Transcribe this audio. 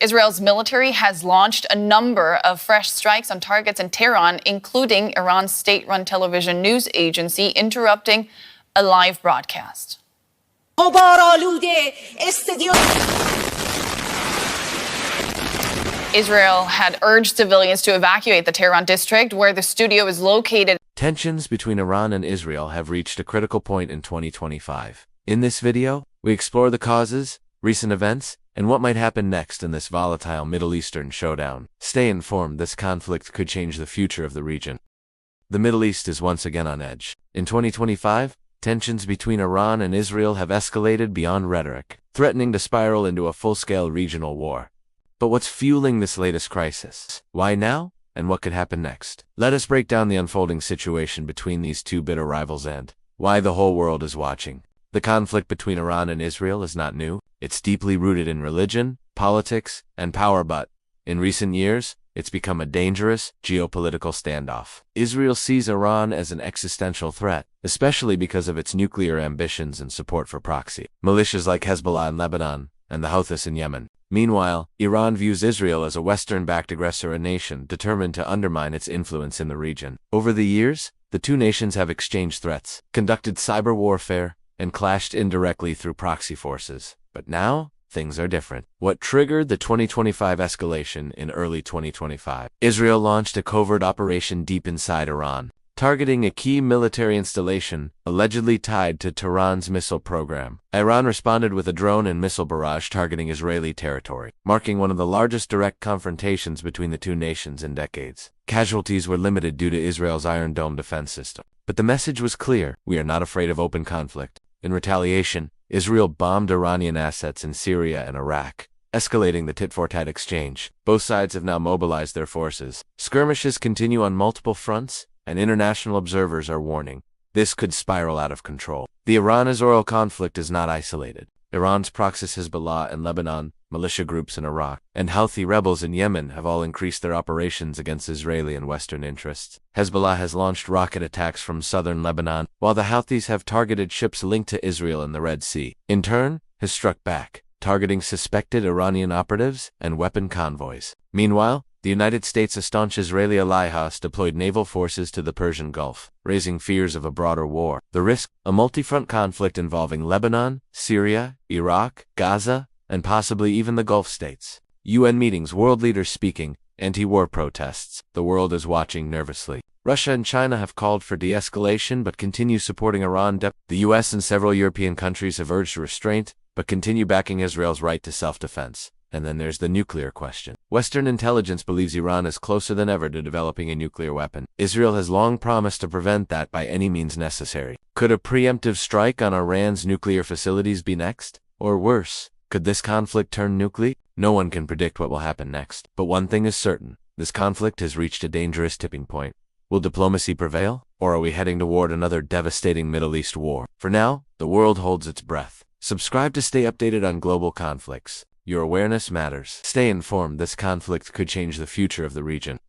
Israel's military has launched a number of fresh strikes on targets in Tehran, including Iran's state-run television news agency, interrupting a live broadcast. Israel had urged civilians to evacuate the Tehran district where the studio is located. Tensions between Iran and Israel have reached a critical point in 2025. In this video, we explore the causes, recent events, and what might happen next in this volatile Middle Eastern showdown. Stay informed, this conflict could change the future of the region. The Middle East is once again on edge. In 2025, tensions between Iran and Israel have escalated beyond rhetoric, threatening to spiral into a full-scale regional war. But what's fueling this latest crisis? Why now? And what could happen next? Let us break down the unfolding situation between these two bitter rivals and why the whole world is watching. The conflict between Iran and Israel is not new. It's deeply rooted in religion, politics, and power, but in recent years, it's become a dangerous geopolitical standoff. Israel sees Iran as an existential threat, especially because of its nuclear ambitions and support for Proxy militias like Hezbollah in Lebanon and the Houthis in Yemen. Meanwhile, Iran views Israel as a Western-backed aggressor, a nation determined to undermine its influence in the region. Over the years, the two nations have exchanged threats, conducted cyber warfare, and clashed indirectly through proxy forces. But now, things are different. What triggered the 2025 escalation in early 2025? Israel launched a covert operation deep inside Iran, targeting a key military installation allegedly tied to Tehran's missile program. Iran responded with a drone and missile barrage targeting Israeli territory, marking one of the largest direct confrontations between the two nations in decades. Casualties were limited due to Israel's Iron Dome defense system. But the message was clear: we are not afraid of open conflict. In retaliation, Israel bombed Iranian assets in Syria and Iraq, escalating the tit-for-tat exchange. Both sides have now mobilized their forces. Skirmishes continue on multiple fronts, and international observers are warning this could spiral out of control. The Iran-Israel conflict is not isolated. Iran's proxy Hezbollah in Lebanon, militia groups in Iraq, and Houthi rebels in Yemen have all increased their operations against Israeli and Western interests. Hezbollah has launched rocket attacks from southern Lebanon, while the Houthis have targeted ships linked to Israel in the Red Sea. In turn, has struck back, targeting suspected Iranian operatives and weapon convoys. Meanwhile, the United States, a staunch Israeli ally, has deployed naval forces to the Persian Gulf, raising fears of a broader war. The risk: a multi-front conflict involving Lebanon, Syria, Iraq, Gaza, and possibly even the Gulf states. UN meetings, world leaders speaking, anti-war protests. The world is watching nervously. Russia and China have called for de-escalation but continue supporting Iran. The US and several European countries have urged restraint but continue backing Israel's right to self-defense. And then there's the nuclear question. Western intelligence believes Iran is closer than ever to developing a nuclear weapon. Israel has long promised to prevent that by any means necessary. Could a preemptive strike on Iran's nuclear facilities be next? Or worse, could this conflict turn nuclear? No one can predict what will happen next. But one thing is certain: this conflict has reached a dangerous tipping point. Will diplomacy prevail? Or are we heading toward another devastating Middle East war? For now, the world holds its breath. Subscribe to stay updated on global conflicts. Your awareness matters. Stay informed, this conflict could change the future of the region.